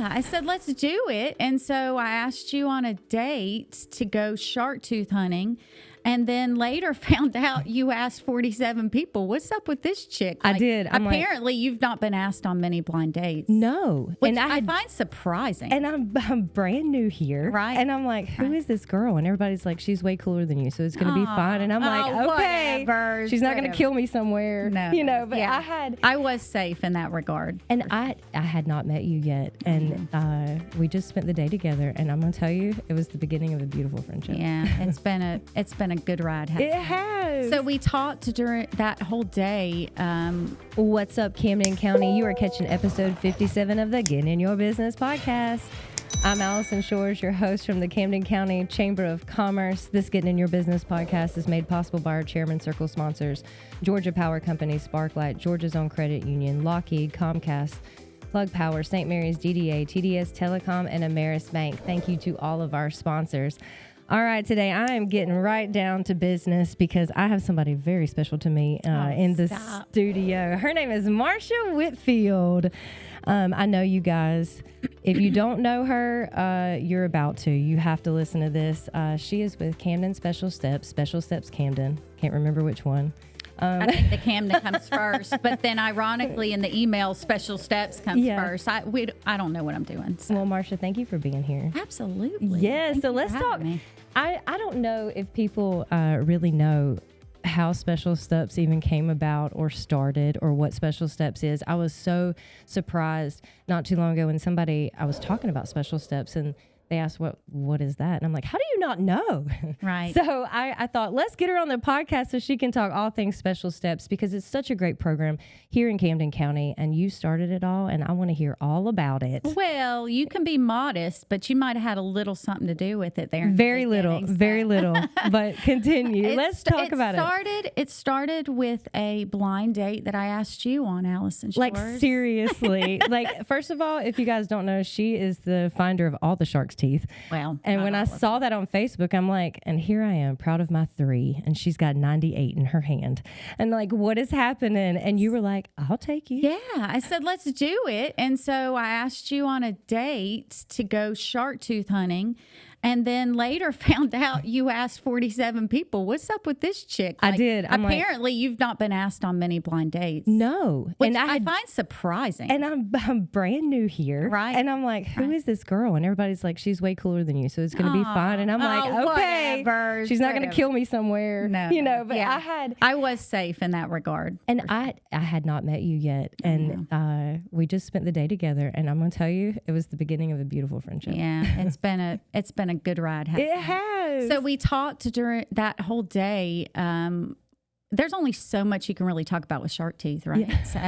I said, let's do it. And so I asked you on a date to go shark tooth hunting. And then later found out you asked 47 people. What's up with this chick? I did. Apparently, you've not been asked on many blind dates. No. Which I find surprising. And I'm brand new here. Right. And I'm like, who is this girl? And everybody's like, she's way cooler than you, so it's going to be fine. And I'm like, okay. Whatever, she's not going to kill me somewhere. No. You know, but I was safe in that regard. And I had not met you yet. And we just spent the day together. And I'm going to tell you, it was the beginning of a beautiful friendship. Yeah. It's been a good ride. It has. So we talked during that whole day. What's up, Camden County? You are catching episode 57 of the Getting in Your Business podcast. I'm Alison Shores, your host from the Camden County Chamber of Commerce. This Getting in Your Business podcast is made possible by our Chairman Circle sponsors, Georgia Power Company, Sparklight, Georgia's Own Credit Union, Lockheed, Comcast, Plug Power, St. Mary's DDA, TDS Telecom, and Ameris Bank. Thank you to all of our sponsors. All right, today I am getting right down to business because I have somebody very special to me in the studio. Her name is Marcia Whitfield. I know you guys. If you don't know her, you're about to. You have to listen to this. She is with Camden Special Steps, Special Steps Camden. Can't remember which one. I think the Camden comes first, but then ironically in the email, Special Steps comes first. I don't know what I'm doing. So. Well, Marcia, thank you for being here. Absolutely. Yeah, so let's talk. I don't know if people really know how Special Steps even came about or started or what Special Steps is. I was so surprised not too long ago when I was talking about Special Steps and they asked, what is that? And I'm like, how do you not know? Right. So I thought, let's get her on the podcast so she can talk all things Special Steps because it's such a great program here in Camden County. And you started it all, and I want to hear all about it. Well, you can be modest, but you might have had a little something to do with it there. Very little. But continue. Let's talk about it. It started with a blind date that I asked you on, Alison Shores. Like, seriously. Like, first of all, if you guys don't know, she is the finder of all the sharks' teeth. Well, and when I saw that on Facebook, I'm like, and here I am, proud of my 3, and she's got 98 in her hand. And like, what is happening? And you were like, I'll take you. Yeah. I said, let's do it. And so I asked you on a date to go shark tooth hunting. And then later found out you asked 47 people. What's up with this chick? I did. Apparently, you've not been asked on many blind dates. No. Which I find surprising. And I'm brand new here. Right. And I'm like, who is this girl? And everybody's like, she's way cooler than you, so it's going to be fine. And I'm like, okay. Whatever, she's not going to kill me somewhere. No. You know, but I was safe in that regard. And I had not met you yet. And we just spent the day together. And I'm going to tell you, it was the beginning of a beautiful friendship. Yeah. It's been a good ride. It has. So we talked during that whole day. There's only so much you can really talk about with shark teeth, right? Yeah. So,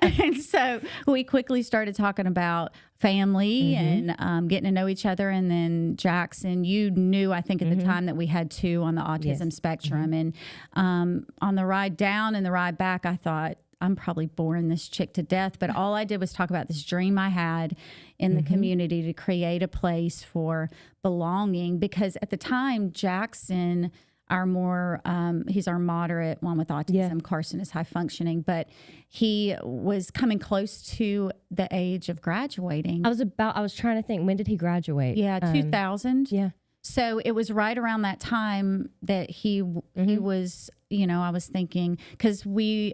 and so we quickly started talking about family and getting to know each other. And then Jackson, you knew, I think at the time that we had 2 on the autism spectrum. And on the ride down and the ride back, I thought, I'm probably boring this chick to death, but all I did was talk about this dream I had in the community to create a place for belonging. Because at the time, Jackson, he's our moderate one with autism. Yeah. Carson is high functioning, but he was coming close to the age of graduating. I was trying to think, when did he graduate? Yeah, 2000. Yeah. So it was right around that time that he was, I was thinking, because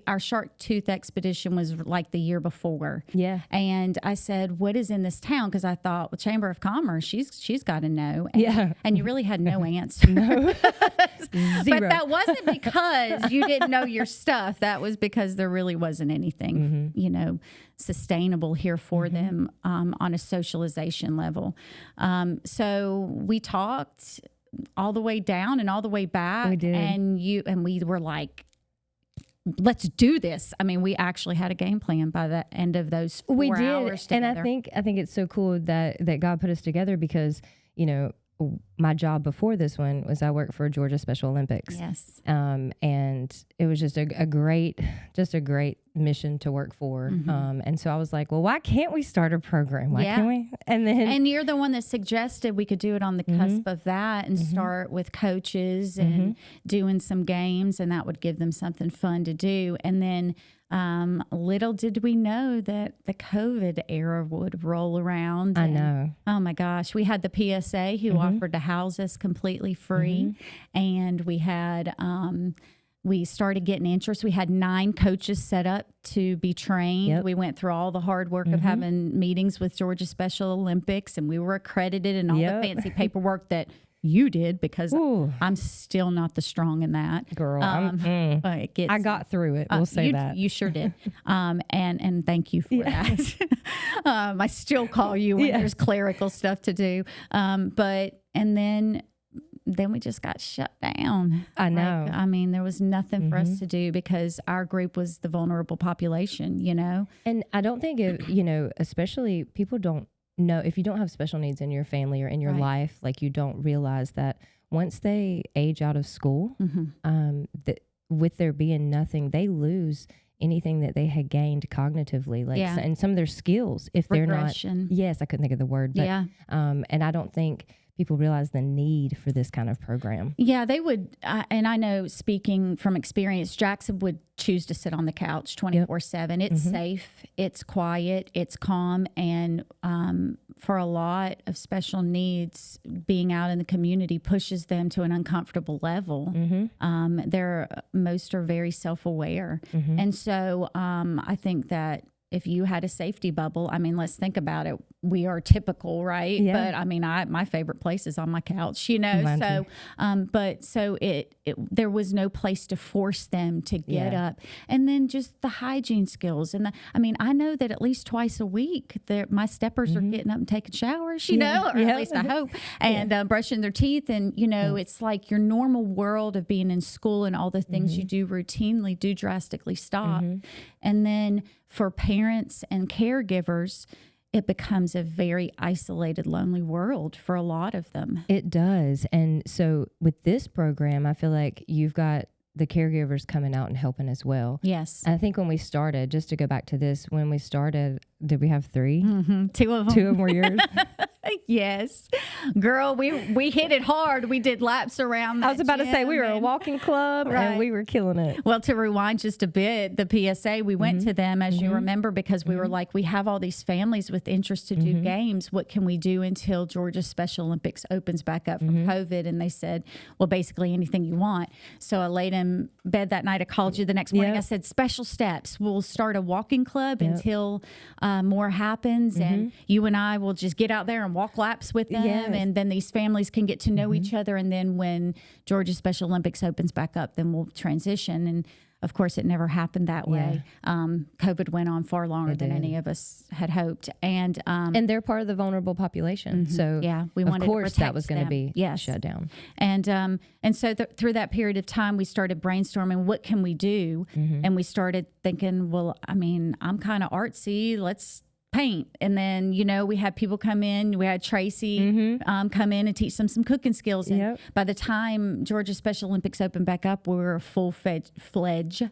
our shark tooth expedition was like the year before. Yeah. And I said, what is in this town? Because I thought, well, Chamber of Commerce, she's got to know. And, and you really had no answer. No. Zero. But that wasn't because you didn't know your stuff. That was because there really wasn't anything, sustainable here for them on a socialization level. So we talked all the way down and all the way back. We did. And we were like, let's do this. I mean, we actually had a game plan by the end of those 4 hours together. And I think it's so cool that God put us together because, my job before this one was I worked for Georgia Special Olympics. Yes. And it was just a great mission to work for. And so I was like, well, why can't we start a program? Why can't we? And you're the one that suggested we could do it on the cusp of that and start with coaches and doing some games, and that would give them something fun to do. And then Little did we know that the COVID era would roll around. I know. Oh my gosh. We had the PSA who offered to house us completely free. And we had, we started getting interest. We had 9 coaches set up to be trained. Yep. We went through all the hard work of having meetings with Georgia Special Olympics, and we were accredited and all the fancy paperwork that you did, because I'm still not the strong in that. Girl, I got through it. We'll say that. You sure did. And thank you for that. I still call you when there's clerical stuff to do. And then we just got shut down. I know. I mean, there was nothing for us to do because our group was the vulnerable population, you know? And I don't think, especially people don't know, if you don't have special needs in your family or in your life, like you don't realize that once they age out of school, that with there being nothing, they lose anything that they had gained cognitively, like and some of their skills, if Regression. They're not. Yes, I couldn't think of the word. But, and I don't think people realize the need for this kind of program. Yeah, they would. And I know, speaking from experience, Jackson would choose to sit on the couch 24/7. It's safe, it's quiet, it's calm. And for a lot of special needs, being out in the community pushes them to an uncomfortable level. Most are very self-aware. And so I think that if you had a safety bubble, I mean, let's think about it. We are typical, right? Yeah. But I mean, my favorite place is on my couch, you know? Mine So, there was no place to force them to get up. And then just the hygiene skills. And I know that at least twice a week, my steppers are getting up and taking showers, you know, or at least I hope, and brushing their teeth. And, you know, it's like your normal world of being in school and all the things you do routinely do drastically stop. And then for parents and caregivers, it becomes a very isolated, lonely world for a lot of them. It does. And so with this program, I feel like you've got the caregivers coming out and helping as well. Yes. I think when we started, just to go back to this, when we started, did we have 3? 2 of them. 2 of them were yours? Yes. Girl, we hit it hard. We did laps around. I was about to say, we were a walking club and we were killing it. Well, to rewind just a bit, the PSA, we went to them, as you remember, because we were like, we have all these families with interest to do games. What can we do until Georgia Special Olympics opens back up from COVID? And they said, well, basically anything you want. So I laid in bed that night. I called you the next morning. I said, Special Steps. We'll start a walking club until more happens. And you and I will just get out there and walk laps with them. And then these families can get to know each other. And then when Georgia Special Olympics opens back up, then we'll transition. And of course, it never happened that way. COVID went on far longer than any of us had hoped. And they're part of the vulnerable population. So we wanted of course to that was going to be shut down. And so through that period of time, we started brainstorming, what can we do? And we started thinking, well, I mean, I'm kind of artsy. Let's paint. And then, you know, we had people come in. We had Tracy come in and teach them some cooking skills. And by the time Georgia Special Olympics opened back up, we were a full-fledged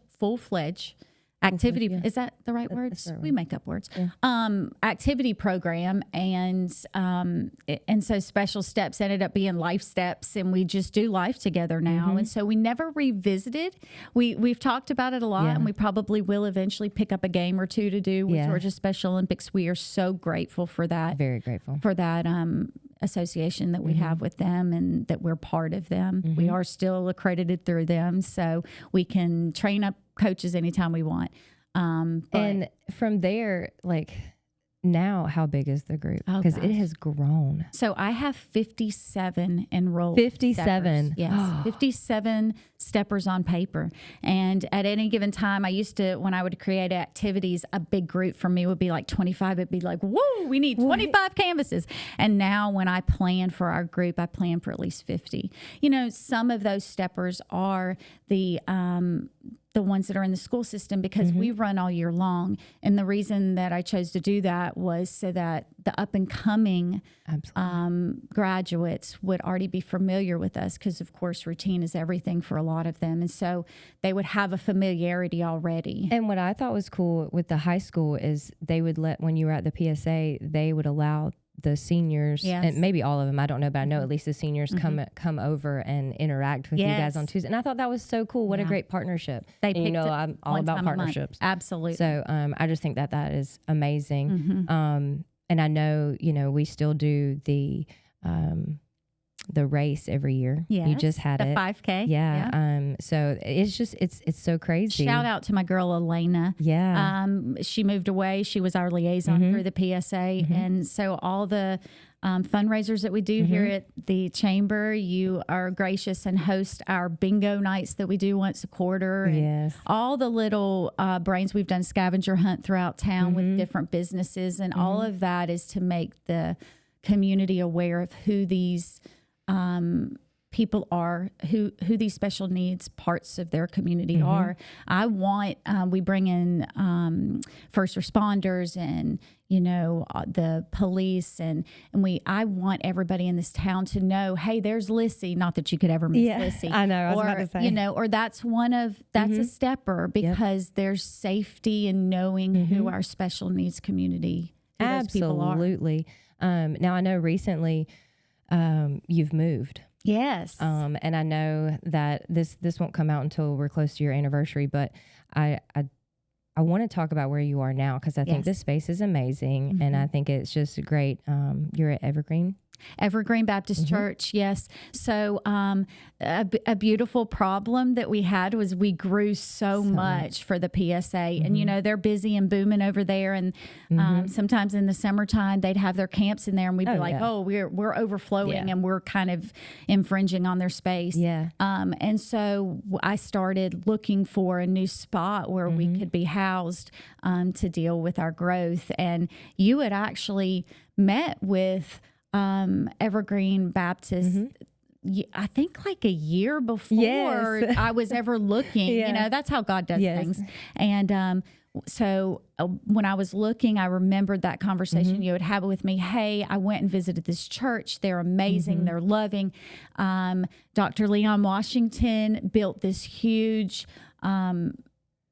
activity. Is that the right words? We make up words. Activity program. And so Special Steps ended up being Life Steps, and we just do life together now. And so we never revisited. We've talked about it a lot, and we probably will eventually pick up a game or 2 to do with Georgia Special Olympics. We are so grateful for that. Very grateful. For that association that we have with them, and that we're part of them. We are still accredited through them, so we can train up coaches anytime we want. And from there, like, now how big is the group? Because it has grown. So I have 57 enrolled. 57. Steppers. Yes. 57 steppers on paper. And at any given time, I used to, when I would create activities, a big group for me would be like 25. It'd be like, whoa, we need 25 canvases. And now when I plan for our group, I plan for at least 50. You know, some of those steppers are the ones that are in the school system, because we run all year long. And the reason that I chose to do that was so that the up and coming graduates would already be familiar with us, because of course routine is everything for a lot of them. And so they would have a familiarity already. And what I thought was cool with the high school is they would when you were at the PSA, they would allow the seniors, Yes. and maybe all of them, I don't know, but I know at least the seniors come over and interact with you guys on Tuesday. And I thought that was so cool. What a great partnership. They and, picked I'm all about partnerships. Absolutely. So I just think that is amazing. And I know, we still do the race every year. Yes, you just had the it. 5K. Yeah. So it's just, it's so crazy. Shout out to my girl, Elena. Yeah. She moved away. She was our liaison through the PSA. And so all the fundraisers that we do here at the chamber, you are gracious and host our bingo nights that we do once a quarter. And all the little brains, we've done scavenger hunt throughout town with different businesses. And all of that is to make the community aware of who these people are, who these special needs parts of their community are. I want, we bring in first responders and, the police and I want everybody in this town to know, hey, there's Lissy. Not that you could ever miss Lissy. I know. I was about to say. Or that's a stepper, because there's safety in knowing who our special needs community, who those people are. Absolutely. Now I know recently you've moved. Yes. And I know that this won't come out until we're close to your anniversary, but I want to talk about where you are now, because I think this space is amazing, and I think it's just great. You're at Evergreen Baptist Church, yes. So a beautiful problem that we had was we grew so much for the PSA. And, they're busy and booming over there. And sometimes in the summertime, they'd have their camps in there, and we'd be like, oh, we're overflowing and we're kind of infringing on their space. Yeah. And so I started looking for a new spot where we could be housed to deal with our growth. And you had actually met with Evergreen Baptist, I think like a year before I was ever looking. That's how God does things. And so when I was looking, I remembered that conversation you would have with me. Hey, I went and visited this church. They're amazing. They're loving. Dr. Leon Washington built this huge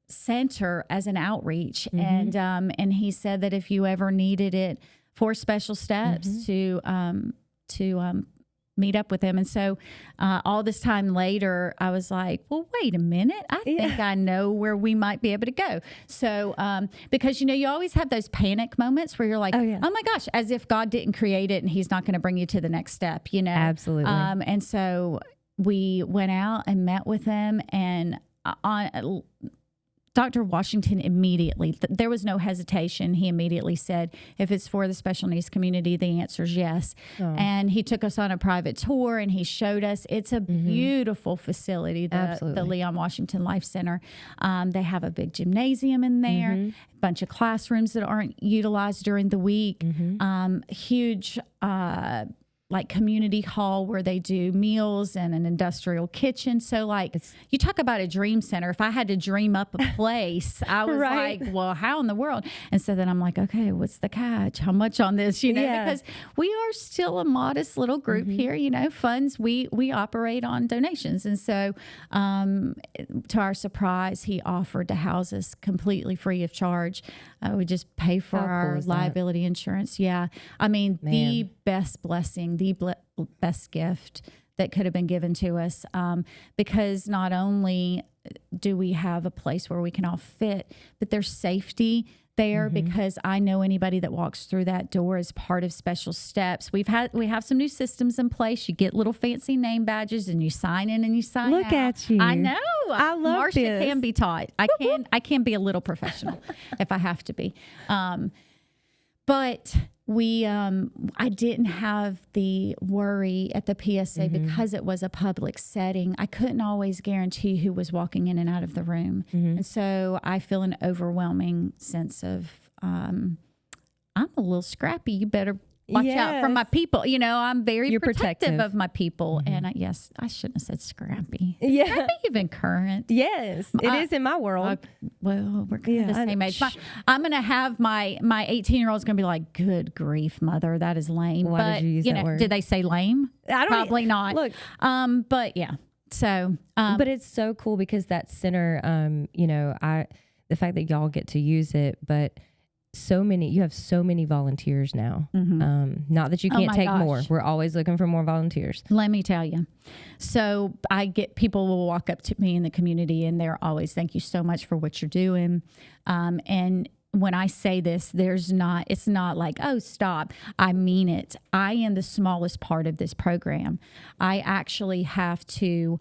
center as an outreach, and he said that if you ever needed it for Special Steps to meet up with him. And so all this time later, I was like, well, wait a minute. I think I know where we might be able to go. So because, you always have those panic moments where you're like, oh my gosh, as if God didn't create it and he's not going to bring you to the next step, Absolutely. And so we went out and met with him, and Dr. Washington immediately, there was no hesitation. He immediately said, if it's for the special needs community, the answer is yes. Oh. And he took us on a private tour, and he showed us. It's a beautiful facility, the Leon Washington Life Center. They have a big gymnasium in there, a bunch of classrooms that aren't utilized during the week, huge like community hall where they do meals, and an industrial kitchen. So you talk about a dream center. If I had to dream up a place, I was like, well, how in the world? And so then I'm like, okay, what's the catch? How much on this? Because we are still a modest little group here, funds, we operate on donations. And so to our surprise, he offered to house us completely free of charge. We just pay for our liability insurance. Yeah. I mean, the best blessing, the best gift that could have been given to us, because not only do we have a place where we can all fit, but there's safety there, because I know anybody that walks through that door is part of Special Steps. We have some new systems in place. You get little fancy name badges, and you sign in and you sign out. Look at you. I know. I love Marcia this. can be taught. I can be a little professional if I have to be. But I didn't have the worry at the PSA because it was a public setting. I couldn't always guarantee who was walking in and out of the room. And so I feel an overwhelming sense of, I'm a little scrappy. You better watch out for my people. I'm very protective of my people. And I shouldn't have said scrappy. Is scrappy even current? Yes, it is in my world. Well, we're kind of the same age. I'm going to have my 18-year-old is going to be like, good grief, mother, that is lame. Why did you use that word? Did they say lame? Probably not. Look. But yeah. So, but it's so cool because that center, the fact that y'all get to use it, but you have so many volunteers now. Not that you can't take more. We're always looking for more volunteers. Let me tell you. So people will walk up to me in the community and they're always, thank you so much for what you're doing. And when I say this, it's not like, oh, stop. I mean it. I am the smallest part of this program. I actually have to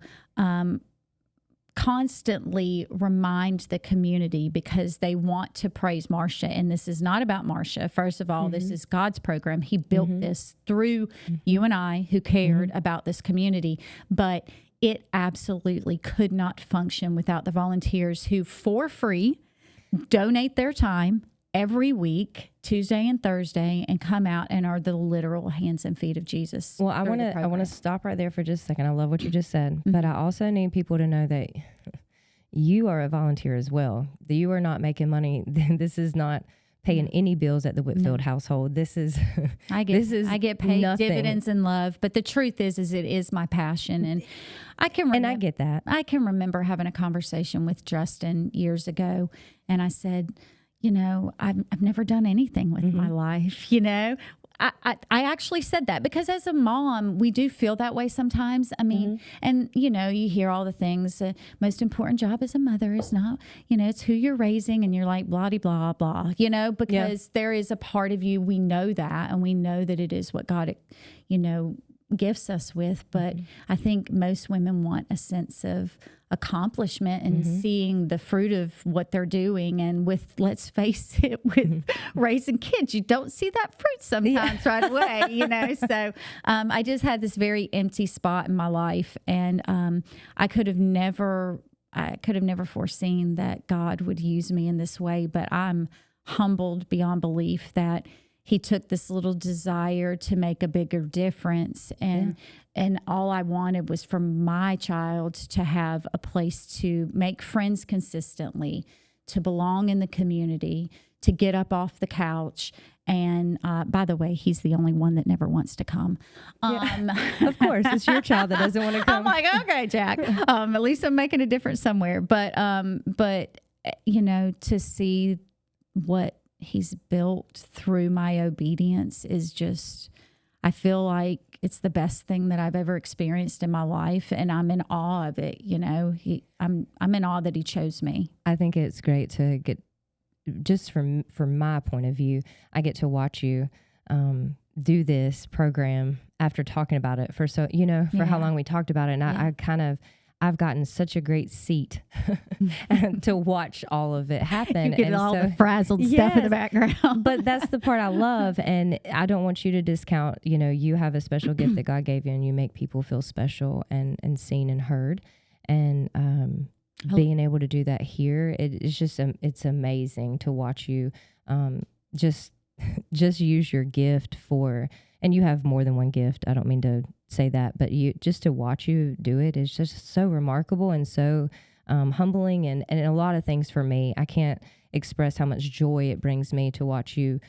constantly remind the community because they want to praise Marcia. And this is not about Marcia. First of all, this is God's program. He built this through you and I who cared about this community. But it absolutely could not function without the volunteers who, for free, donate their time every week, Tuesday and Thursday, and come out and are the literal hands and feet of Jesus. Well, I want to stop right there for just a second. I love what you just said, but I also need people to know that you are a volunteer as well. That you are not making money. This is not paying any bills at the Whitfield household. This is I get paid nothing. dividends in love, but the truth is it is my passion, and I get that. I can remember having a conversation with Justin years ago, and I said, I've never done anything with my life. I actually said that because as a mom, we do feel that way sometimes. I mean, and you hear all the things. Most important job as a mother is not, it's who you're raising, and you're like blah blah blah, because there is a part of you, we know that, and we know that it is what God, gifts us with. But I think most women want a sense of accomplishment and seeing the fruit of what they're doing. And let's face it, with raising kids, you don't see that fruit sometimes right away, So I just had this very empty spot in my life, and I could have never foreseen that God would use me in this way. But I'm humbled beyond belief that He took this little desire to make a bigger difference. And all I wanted was for my child to have a place to make friends consistently, to belong in the community, to get up off the couch. And by the way, he's the only one that never wants to come. Of course, it's your child that doesn't want to come. I'm like, okay, Jack. At least I'm making a difference somewhere. But to see what He's built through my obedience is just, I feel like it's the best thing that I've ever experienced in my life, and I'm in awe of it. I'm in awe that He chose me. I think it's great to get, just from my point of view, I get to watch you do this program after talking about it for how long we talked about it, and I've gotten such a great seat to watch all of it happen. You get all the frazzled stuff in the background. But that's the part I love. And I don't want you to discount, you have a special gift that God gave you, and you make people feel special and seen and heard. And being able to do that here, it's just, it's amazing to watch you just use your gift for, and you have more than one gift. I don't mean to say that, but just to watch you do it is just so remarkable and so humbling, and a lot of things for me. I can't express how much joy it brings me to watch you,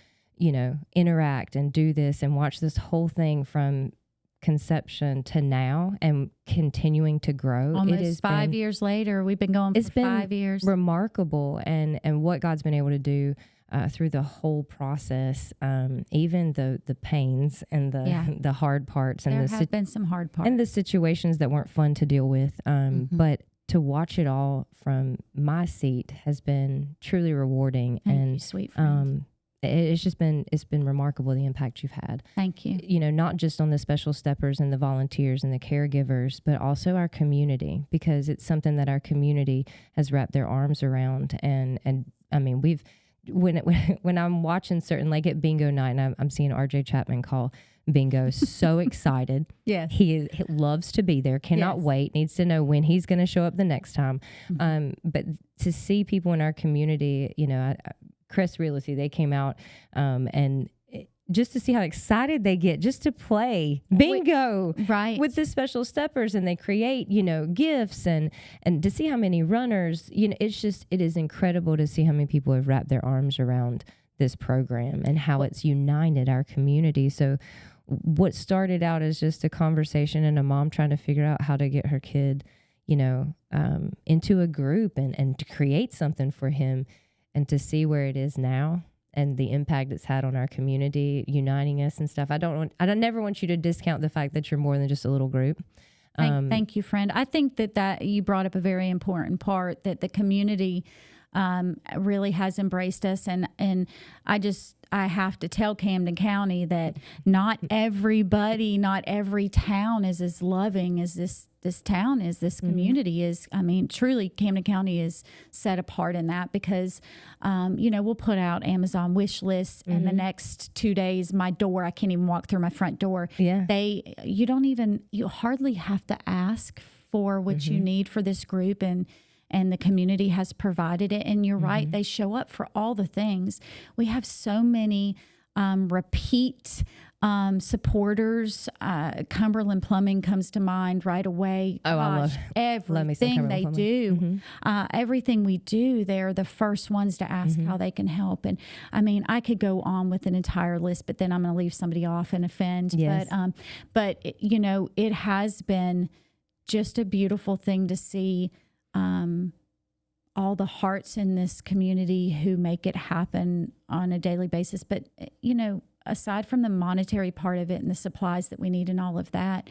interact and do this and watch this whole thing from conception to now and continuing to grow. Almost 5 years later, we've been going for 5 years. Remarkable, and what God's been able to do through the whole process, even the pains and the hard parts, and there have been some hard parts, and the situations that weren't fun to deal with. But to watch it all from my seat has been truly rewarding. Thank you, sweet friend. It's been remarkable, the impact you've had. Thank you. Not just on the special steppers and the volunteers and the caregivers, but also our community, because it's something that our community has wrapped their arms around. And I mean, when I'm watching certain, like at bingo night, and I'm seeing RJ Chapman call bingo, so excited. Yes. He loves to be there, cannot wait, needs to know when he's going to show up the next time. But to see people in our community, Chris Realty, they came out and just to see how excited they get just to play bingo with the special steppers, and they create, gifts and to see how many runners, it is incredible to see how many people have wrapped their arms around this program and how it's united our community. So what started out as just a conversation and a mom trying to figure out how to get her kid, into a group and to create something for him, and to see where it is now. and the impact it's had on our community, uniting us and stuff. I never want you to discount the fact that you're more than just a little group. Thank you, friend. I think that you brought up a very important part, that the community really has embraced us. And I have to tell Camden County that not everybody, not every town is as loving as this town is, this community is. I mean, truly, Camden County is set apart in that because, we'll put out Amazon wish lists and the next 2 days, I can't even walk through my front door. Yeah. You hardly have to ask for what you need for this group, and the community has provided it. And you're right, they show up for all the things. We have so many repeat supporters. Cumberland Plumbing comes to mind right away. Oh, Gosh, everything they do, everything we do, they're the first ones to ask how they can help. And I mean, I could go on with an entire list, but then I'm going to leave somebody off and offend. Yes. But it has been just a beautiful thing to see. All the hearts in this community who make it happen on a daily basis. But, aside from the monetary part of it and the supplies that we need and all of that,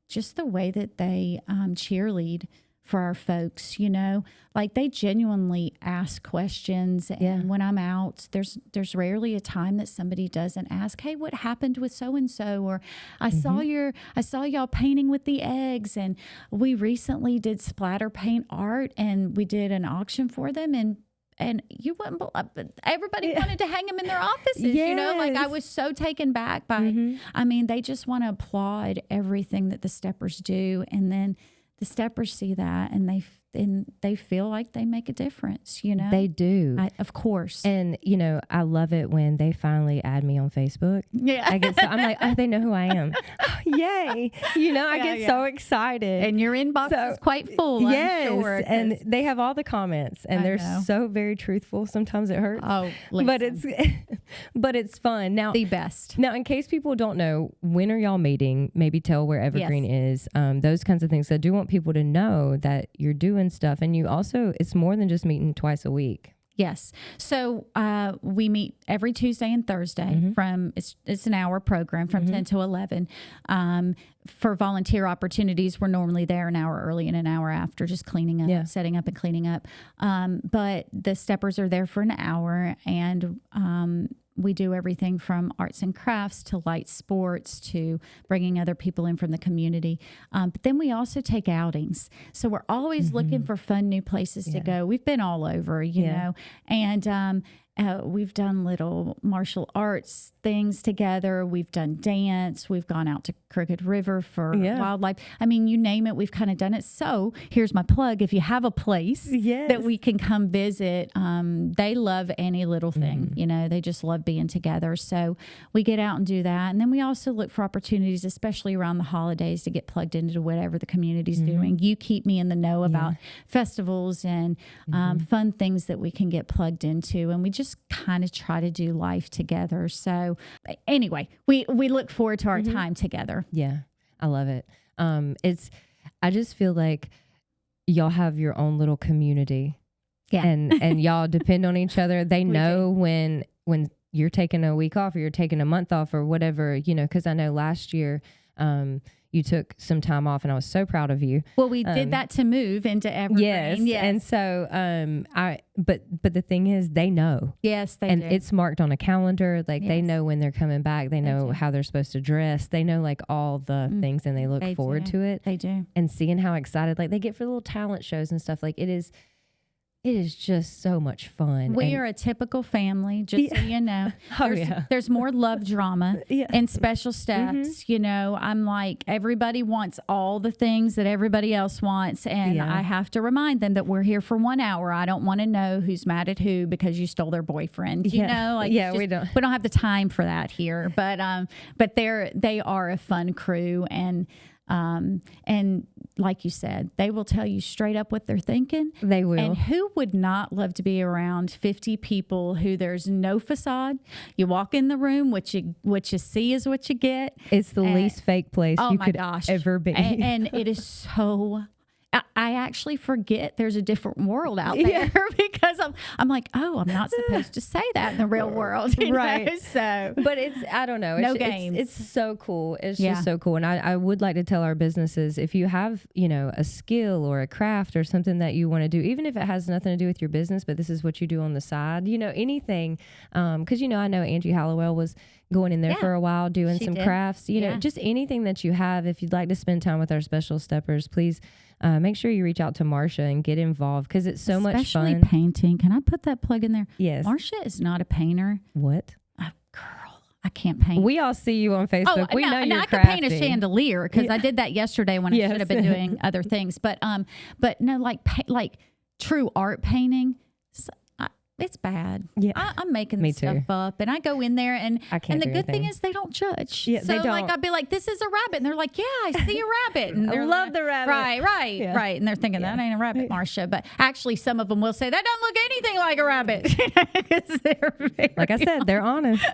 just the way that they cheerlead for our folks, like they genuinely ask questions. And when I'm out, there's rarely a time that somebody doesn't ask, hey, what happened with so-and-so? Or I saw y'all painting with the eggs. And we recently did splatter paint art and we did an auction for them. And you wouldn't believe, everybody wanted to hang them in their offices, like I was so taken back by, they just want to applaud everything that the steppers do. And then the steppers see that and they feel like they make a difference, They do. Of course. And, I love it when they finally add me on Facebook. Yeah. I'm like, oh, they know who I am. Yay. I get so excited. And your inbox is quite full, yes, I'm sure. And they have all the comments and they're so very truthful. Sometimes it hurts. Oh, listen. But it's fun. Now, the best. Now, in case people don't know, when are y'all meeting? Maybe tell where Evergreen is. Those kinds of things. I do want people to know that you're doing stuff, and you also, it's more than just meeting twice a week. Yes. So we meet every Tuesday and Thursday from, it's an hour program from 10 to 11. For volunteer opportunities, we're normally there an hour early and an hour after, just cleaning up, setting up and cleaning up. But the steppers are there for an hour, and we do everything from arts and crafts to light sports to bringing other people in from the community. But then we also take outings. So we're always looking for fun new places to go. We've been all over, you know, and we've done little martial arts things together. We've done dance. We've gone out to Crooked River for wildlife. I mean, you name it, we've kind of done it. So here's my plug. If you have a place that we can come visit, they love any little thing, you know, they just love being together. So we get out and do that. And then we also look for opportunities, especially around the holidays, to get plugged into whatever the community's doing. You keep me in the know about festivals and fun things that we can get plugged into. And we just kind of try to do life together. So anyway, we look forward to our time together. Yeah, I love it. I just feel like y'all have your own little community. Yeah. And y'all depend on each other. They know when you're taking a week off or you're taking a month off or whatever, you know, because I know last year you took some time off and I was so proud of you. Well, we did that to move into Evergreen. Yes. And so but the thing is, they know. Yes, they do. And it's marked on a calendar. Like they know when they're coming back. They know how they're supposed to dress. They know like all the things, and they look forward to it. They do. And seeing how excited like they get for little talent shows and stuff. Like it is just so much fun. We are a typical family, just so you know. There's more love drama and special steps. You know, I'm like, everybody wants all the things that everybody else wants. And I have to remind them that we're here for 1 hour. I don't want to know who's mad at who because you stole their boyfriend. You know, like we don't have the time for that here. But they are a fun crew, and like you said, they will tell you straight up what they're thinking. They will. And who would not love to be around 50 people who there's no facade? You walk in the room, what you see is what you get. It's the least fake place you could gosh. ever be. And it is so... I actually forget there's a different world out there because I'm like, oh, I'm not supposed to say that in the real world, right? know? So, but I don't know. Games. It's so cool. It's just so cool. And I would like to tell our businesses, if you have, a skill or a craft or something that you want to do, even if it has nothing to do with your business, but this is what you do on the side, anything. Because, I know Angie Hallowell was going in there for a while doing some crafts, just anything that you have. If you'd like to spend time with our special steppers, please make sure you reach out to Marcia and get involved, because it's so much fun. Especially painting. Can I put that plug in there? Yes. Marcia is not a painter. What? Girl, I can't paint. We all see you on Facebook. We know you're I crafty. can paint a chandelier because I did that yesterday when I should have been doing other things. But no, like true art painting. It's bad. Yeah, I'm making this stuff up, and I go in there, and the good thing is they don't judge. Yeah, so they don't. like I'll be like, "This is a rabbit," and they're like, "Yeah, I see a rabbit." And I love the rabbit. Right. And they're thinking that ain't a rabbit, Marcia. But actually, some of them will say that doesn't look anything like a rabbit. Like I said, they're honest.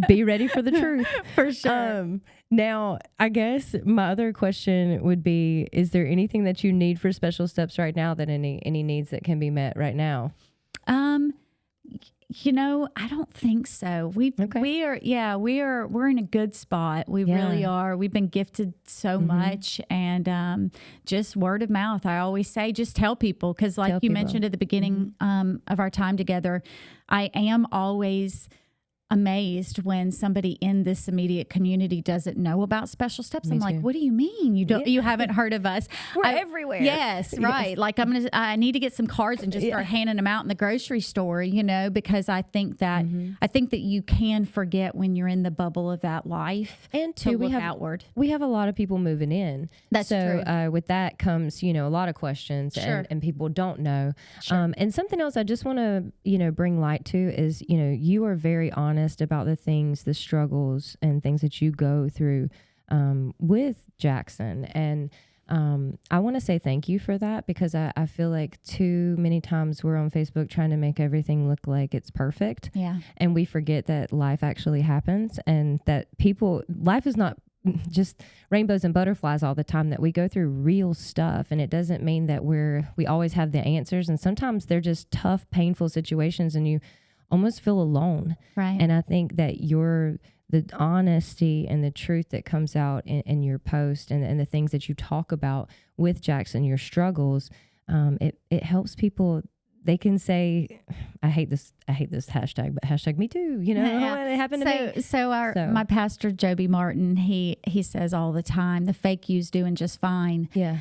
Be ready for the truth, for sure. Now, I guess my other question would be: is there anything that you need for Special Steps right now? That any needs that can be met right now? I don't think so. We're in a good spot. We really are. We've been gifted so much, and just word of mouth. I always say, just tell people, because like you mentioned at the beginning of our time together, I am always amazed when somebody in this immediate community doesn't know about Special Steps. I'm like, what do you mean you haven't heard of us? We're everywhere. Yes, right. Like I need to get some cards and just start handing them out in the grocery store, because I think that you can forget when you're in the bubble of that life, and to look outward. We have a lot of people moving in. That's true. With that comes, a lot of questions, and people don't know. Sure. And something else I just want to, bring light to is, you are very honest about the things, the struggles and things that you go through with Jackson. And I want to say thank you for that, because I feel like too many times we're on Facebook trying to make everything look like it's perfect. Yeah. And we forget that life actually happens, and that life is not just rainbows and butterflies all the time, that we go through real stuff. And it doesn't mean that we always have the answers. And sometimes they're just tough, painful situations, and you almost feel alone. Right. And I think that the honesty and the truth that comes out in your post, and the things that you talk about with Jackson, your struggles, it helps people. They can say, I hate this hashtag, but hashtag me too. It happened to me. So my pastor, Joby Martin, he says all the time, the fake you's doing just fine. Yeah.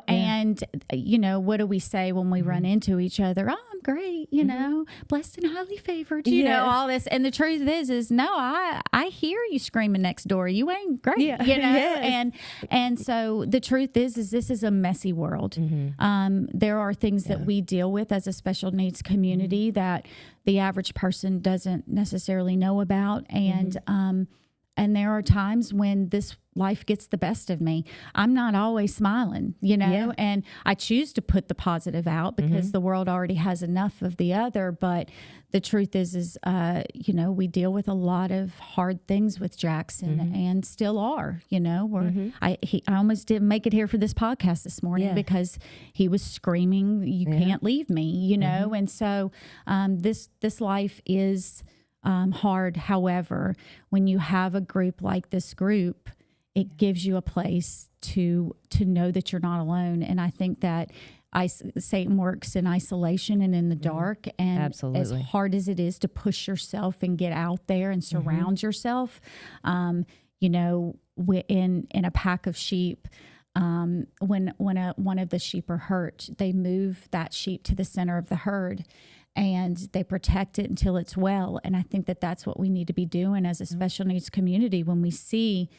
And what do we say when we run into each other? Oh, I'm great, blessed and highly favored, all this. And the truth is no, I hear you screaming next door. You ain't great, Yes. And so the truth is this is a messy world. There are things that we deal with as a special needs community that the average person doesn't necessarily know about. And there are times when this life gets the best of me. I'm not always smiling, and I choose to put the positive out because the world already has enough of the other. But the truth is we deal with a lot of hard things with Jackson and still are, I almost didn't make it here for this podcast this morning because he was screaming, you can't leave me, and so this life is hard. However, when you have a group like this group, it gives you a place to know that you're not alone. And I think that Satan works in isolation and in the dark. And absolutely, as hard as it is to push yourself and get out there and surround yourself, in a pack of sheep, when one of the sheep are hurt, they move that sheep to the center of the herd, and they protect it until it's well. And I think that that's what we need to be doing as a special needs community. When we see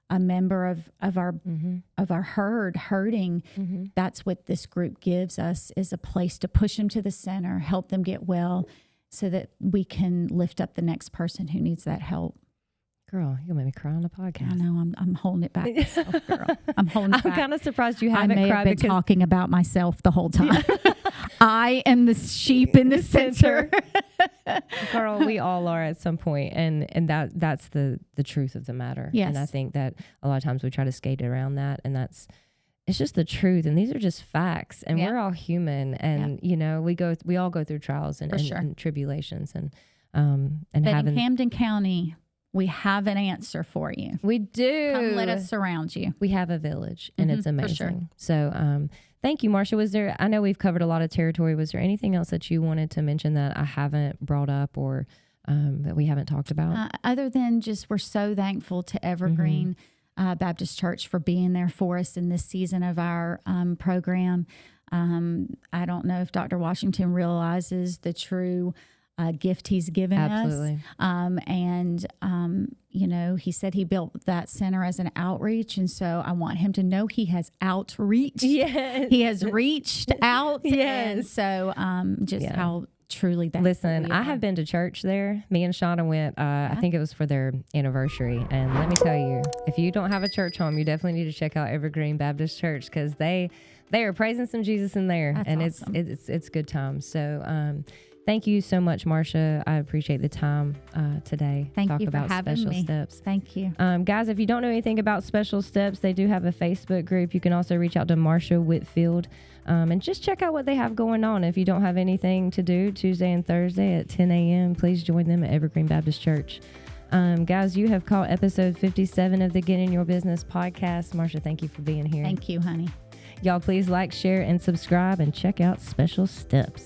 a member of our herd hurting, that's what this group gives us, is a place to push them to the center, help them get well, so that we can lift up the next person who needs that help. Girl, you'll make me cry on the podcast. I know. I'm holding it back myself, girl. I'm holding it back. I'm kind of surprised you haven't cried. I may have been because talking about myself the whole time. I am the sheep in the center. Girl, we all are at some point, and that's the truth of the matter. Yes. And I think that a lot of times we try to skate around that, and that's it's just the truth, and these are just facts, and Yeah. we're all human, and you know, we all go through trials and tribulations, and But having in Camden County, we have an answer for you. we do. Come let us surround you. We have a village, and it's amazing. sure. So, thank you, Marcia. I know we've covered a lot of territory. Was there anything else that you wanted to mention that I haven't brought up or that we haven't talked about? Other than just we're so thankful to Evergreen Baptist Church for being there for us in this season of our program. I don't know if Dr. Washington realizes the true gift he's given Absolutely. us. You know, he said he built that center as an outreach. And so I want him to know he has outreached. Yes. He has reached out. Yes. And so how truly that. Listen, I have been to church there. Me and Shauna went, I think it was for their anniversary. And let me tell you, if you don't have a church home, you definitely need to check out Evergreen Baptist Church, because they are praising some Jesus in there. That's and awesome. it's good times. So thank you so much, Marcia. I appreciate the time today. Thank Talk you for about having Special me. Steps. Thank you. Guys, if you don't know anything about Special Steps, they do have a Facebook group. You can also reach out to Marcia Whitfield and just check out what they have going on. If you don't have anything to do Tuesday and Thursday at 10 a.m., please join them at Evergreen Baptist Church. Guys, you have caught episode 57 of the Get in Your Business podcast. Marcia, thank you for being here. Thank you, honey. Y'all, please like, share, and subscribe, and check out Special Steps.